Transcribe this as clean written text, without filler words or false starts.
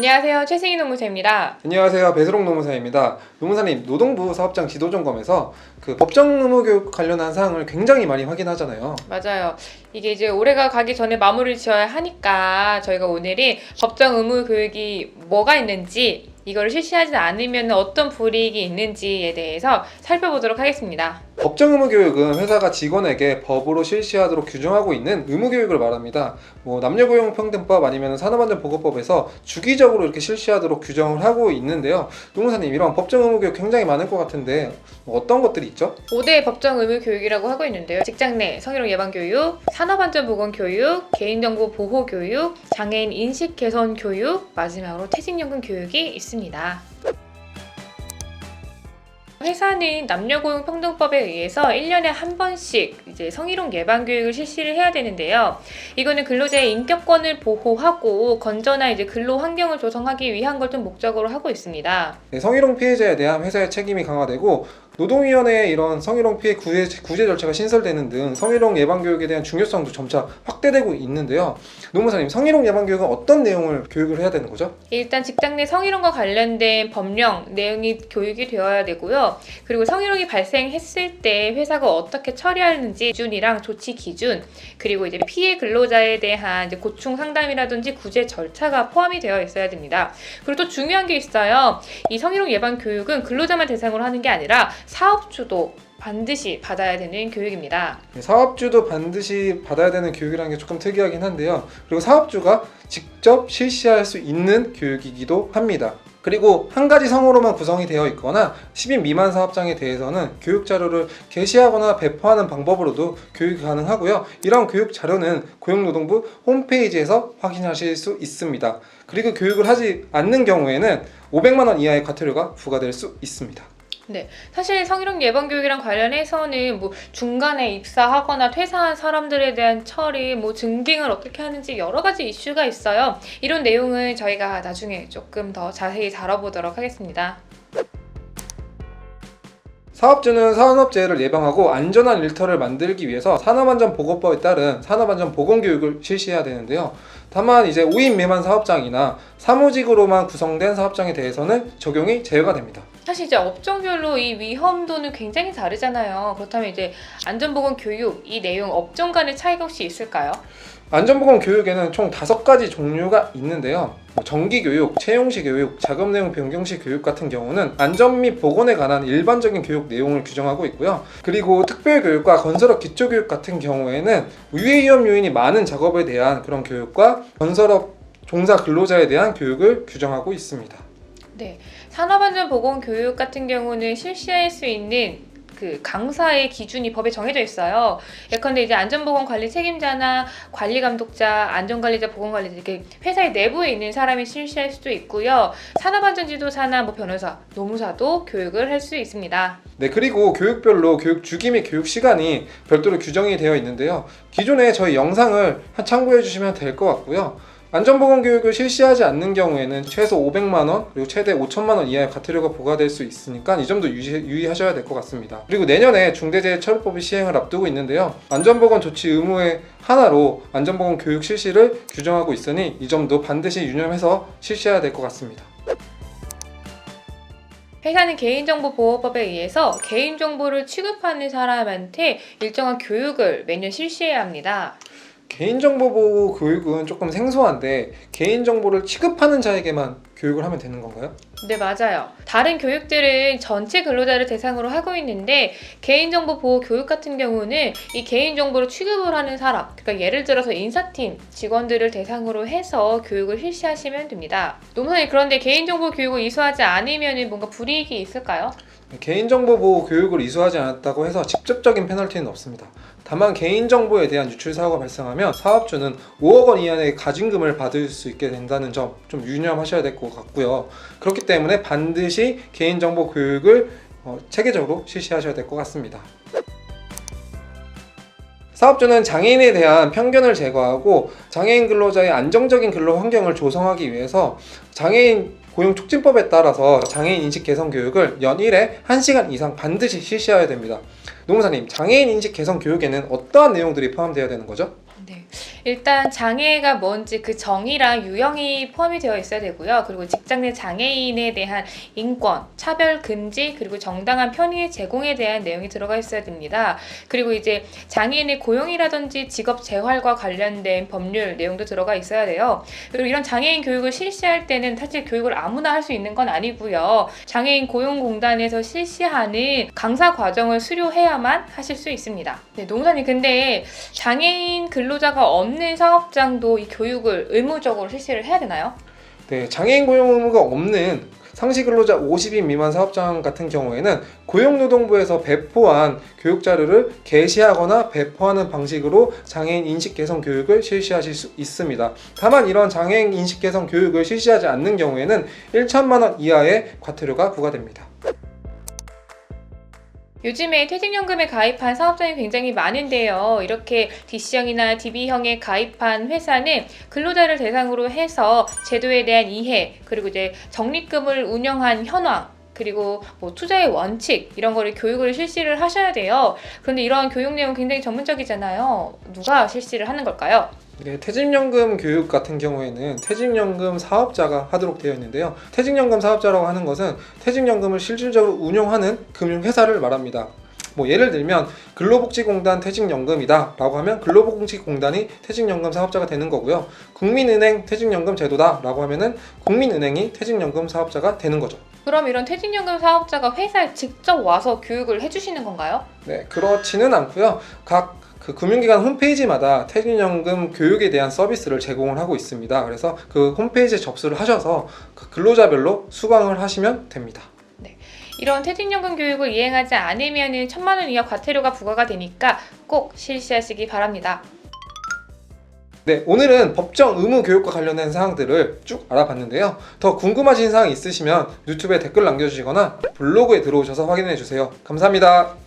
안녕하세요. 최승희 노무사입니다. 안녕하세요. 배수록 노무사입니다. 노무사님, 노동부 사업장 지도점검에서 그 법정 의무 교육 관련한 사항을 굉장히 많이 확인하잖아요. 맞아요. 이게 이제 올해가 가기 전에 마무리를 지어야 하니까 저희가 오늘은 법정 의무 교육이 뭐가 있는지, 이거를 실시하지 않으면 어떤 불이익이 있는지에 대해서 살펴보도록 하겠습니다. 법정 의무 교육은 회사가 직원에게 법으로 실시하도록 규정하고 있는 의무 교육을 말합니다. 남녀고용평등법 아니면 산업안전보건법에서 주기적으로 이렇게 실시하도록 규정을 하고 있는데요. 노무사님, 이런 법정 의무 교육 굉장히 많을 것 같은데 어떤 것들이 있죠? 5대 법정 의무 교육이라고 하고 있는데요. 직장 내 성희롱 예방 교육, 산업안전보건 교육, 개인정보 보호 교육, 장애인 인식 개선 교육, 마지막으로 퇴직연금 교육이 있습니다. 회사는 남녀고용평등법에 의해서 1년에 한 번씩 이제 성희롱 예방 교육을 실시를 해야 되는데요. 이거는 근로자의 인격권을 보호하고 건전한 이제 근로 환경을 조성하기 위한 걸 좀 목적으로 하고 있습니다. 네, 성희롱 피해자에 대한 회사의 책임이 강화되고 노동위원회에 이런 성희롱 피해 구제 절차가 신설되는 등 성희롱 예방 교육에 대한 중요성도 점차 확대되고 있는데요. 노무사님, 성희롱 예방 교육은 어떤 내용을 교육을 해야 되는 거죠? 일단 직장 내 성희롱과 관련된 법령 내용이 교육이 되어야 되고요. 그리고 성희롱이 발생했을 때 회사가 어떻게 처리하는지 기준이랑 조치 기준, 그리고 이제 피해 근로자에 대한 이제 고충 상담이라든지 구제 절차가 포함이 되어 있어야 됩니다. 그리고 또 중요한 게 있어요. 이 성희롱 예방 교육은 근로자만 대상으로 하는 게 아니라 사업주도 반드시 받아야 되는 교육입니다. 사업주도 반드시 받아야 되는 교육이라는 게 조금 특이하긴 한데요. 그리고 사업주가 직접 실시할 수 있는 교육이기도 합니다. 그리고 한 가지 성으로만 구성이 되어 있거나 10인 미만 사업장에 대해서는 교육 자료를 게시하거나 배포하는 방법으로도 교육이 가능하고요. 이런 교육 자료는 고용노동부 홈페이지에서 확인하실 수 있습니다. 그리고 교육을 하지 않는 경우에는 500만 원 이하의 과태료가 부과될 수 있습니다. 네, 사실 성희롱 예방 교육이랑 관련해서는 중간에 입사하거나 퇴사한 사람들에 대한 처리, 증빙을 어떻게 하는지 여러 가지 이슈가 있어요. 이런 내용은 저희가 나중에 조금 더 자세히 다뤄보도록 하겠습니다. 사업주는 산업재해를 예방하고 안전한 일터를 만들기 위해서 산업안전보건법에 따른 산업안전보건교육을 실시해야 되는데요. 다만 이제 5인 미만 사업장이나 사무직으로만 구성된 사업장에 대해서는 적용이 제외가 됩니다. 사실 이제 업종별로 이 위험도는 굉장히 다르잖아요. 그렇다면 이제 안전보건 교육, 이 내용 업종 간의 차이가 혹시 있을까요? 안전보건 교육에는 총 5가지 종류가 있는데요. 정기교육, 채용시 교육, 작업내용 변경시 교육 같은 경우는 안전 및 보건에 관한 일반적인 교육 내용을 규정하고 있고요. 그리고 특별교육과 건설업 기초교육 같은 경우에는 유해위험 요인이 많은 작업에 대한 그런 교육과 건설업 종사 근로자에 대한 교육을 규정하고 있습니다. 네, 산업안전보건 교육 같은 경우는 실시할 수 있는 그 강사의 기준이 법에 정해져 있어요. 예컨대 이제 안전보건관리 책임자나 관리감독자, 안전관리자, 보건관리자 이렇게 회사의 내부에 있는 사람이 실시할 수도 있고요. 산업안전지도사나 변호사, 노무사도 교육을 할 수 있습니다. 네, 그리고 교육별로 교육 주기 및 교육 시간이 별도로 규정이 되어 있는데요. 기존에 저희 영상을 참고해 주시면 될 것 같고요. 안전보건 교육을 실시하지 않는 경우에는 최소 500만 원 그리고 최대 5천만 원 이하의 과태료가 부과될 수 있으니까 이 점도 유의하셔야 될 것 같습니다. 그리고 내년에 중대재해처벌법이 시행을 앞두고 있는데요. 안전보건 조치 의무의 하나로 안전보건 교육 실시를 규정하고 있으니 이 점도 반드시 유념해서 실시해야 될 것 같습니다. 회사는 개인정보보호법에 의해서 개인정보를 취급하는 사람한테 일정한 교육을 매년 실시해야 합니다. 개인정보보호 교육은 조금 생소한데 개인정보를 취급하는 자에게만 교육을 하면 되는 건가요? 네, 맞아요. 다른 교육들은 전체 근로자를 대상으로 하고 있는데 개인정보 보호 교육 같은 경우는 이 개인정보를 취급을 하는 사람, 그러니까 예를 들어서 인사팀 직원들을 대상으로 해서 교육을 실시하시면 됩니다. 노무사님, 그런데 개인정보 교육을 이수하지 않으면 뭔가 불이익이 있을까요? 개인정보 보호 교육을 이수하지 않았다고 해서 직접적인 페널티는 없습니다. 다만 개인정보에 대한 유출 사고가 발생하면 사업주는 5억 원 이하의 가중금을 받을 수 있게 된다는 점 좀 유념하셔야 될 것 같고요. 그렇기 때문에 반드시 개인정보 교육을 체계적으로 실시하셔야 될 것 같습니다. 사업주는 장애인에 대한 편견을 제거하고 장애인 근로자의 안정적인 근로 환경을 조성하기 위해서 장애인 고용촉진법에 따라서 장애인 인식 개선 교육을 연일에 1시간 이상 반드시 실시해야 됩니다. 노무사님, 장애인 인식 개선 교육에는 어떠한 내용들이 포함되어야 되는 거죠? 네, 일단 장애가 뭔지 그 정의랑 유형이 포함이 되어 있어야 되고요. 그리고 직장 내 장애인에 대한 인권, 차별 금지, 그리고 정당한 편의 제공에 대한 내용이 들어가 있어야 됩니다. 그리고 이제 장애인의 고용이라든지 직업 재활과 관련된 법률 내용도 들어가 있어야 돼요. 그리고 이런 장애인 교육을 실시할 때는 사실 교육을 아무나 할 수 있는 건 아니고요. 장애인 고용공단에서 실시하는 강사 과정을 수료해야만 하실 수 있습니다. 네, 노무사님, 근데 장애인 근로자가 없는 사업장도 이 교육을 의무적으로 실시를 해야 되나요? 네, 장애인 고용 의무가 없는 상시 근로자 50인 미만 사업장 같은 경우에는 고용노동부에서 배포한 교육 자료를 게시하거나 배포하는 방식으로 장애인 인식 개선 교육을 실시하실 수 있습니다. 다만 이런 장애인 인식 개선 교육을 실시하지 않는 경우에는 1천만 원 이하의 과태료가 부과됩니다. 요즘에 퇴직연금에 가입한 사업장이 굉장히 많은데요. 이렇게 DC형이나 DB형에 가입한 회사는 근로자를 대상으로 해서 제도에 대한 이해, 그리고 이제 적립금을 운영한 현황, 그리고 뭐 투자의 원칙 이런 거를 교육을 실시를 하셔야 돼요. 그런데 이런 교육 내용 굉장히 전문적이잖아요. 누가 실시를 하는 걸까요? 네, 퇴직연금 교육 같은 경우에는 퇴직연금 사업자가 하도록 되어 있는데요. 퇴직연금 사업자라고 하는 것은 퇴직연금을 실질적으로 운영하는 금융회사를 말합니다. 뭐 예를 들면 근로복지공단 퇴직연금이다 라고 하면 근로복지공단이 퇴직연금 사업자가 되는 거고요. 국민은행 퇴직연금 제도다 라고 하면은 국민은행이 퇴직연금 사업자가 되는 거죠. 그럼 이런 퇴직연금 사업자가 회사에 직접 와서 교육을 해주시는 건가요? 네, 그렇지는 않고요. 각 금융기관 홈페이지마다 퇴직연금 교육에 대한 서비스를 제공을 하고 있습니다. 그래서 그 홈페이지에 접수를 하셔서 그 근로자별로 수강을 하시면 됩니다. 이런 퇴직연금 교육을 이행하지 않으면 1,000만 원 이하 과태료가 부과가 되니까 꼭 실시하시기 바랍니다. 네, 오늘은 법정 의무 교육과 관련된 사항들을 쭉 알아봤는데요. 더 궁금하신 사항 있으시면 유튜브에 댓글 남겨주시거나 블로그에 들어오셔서 확인해 주세요. 감사합니다.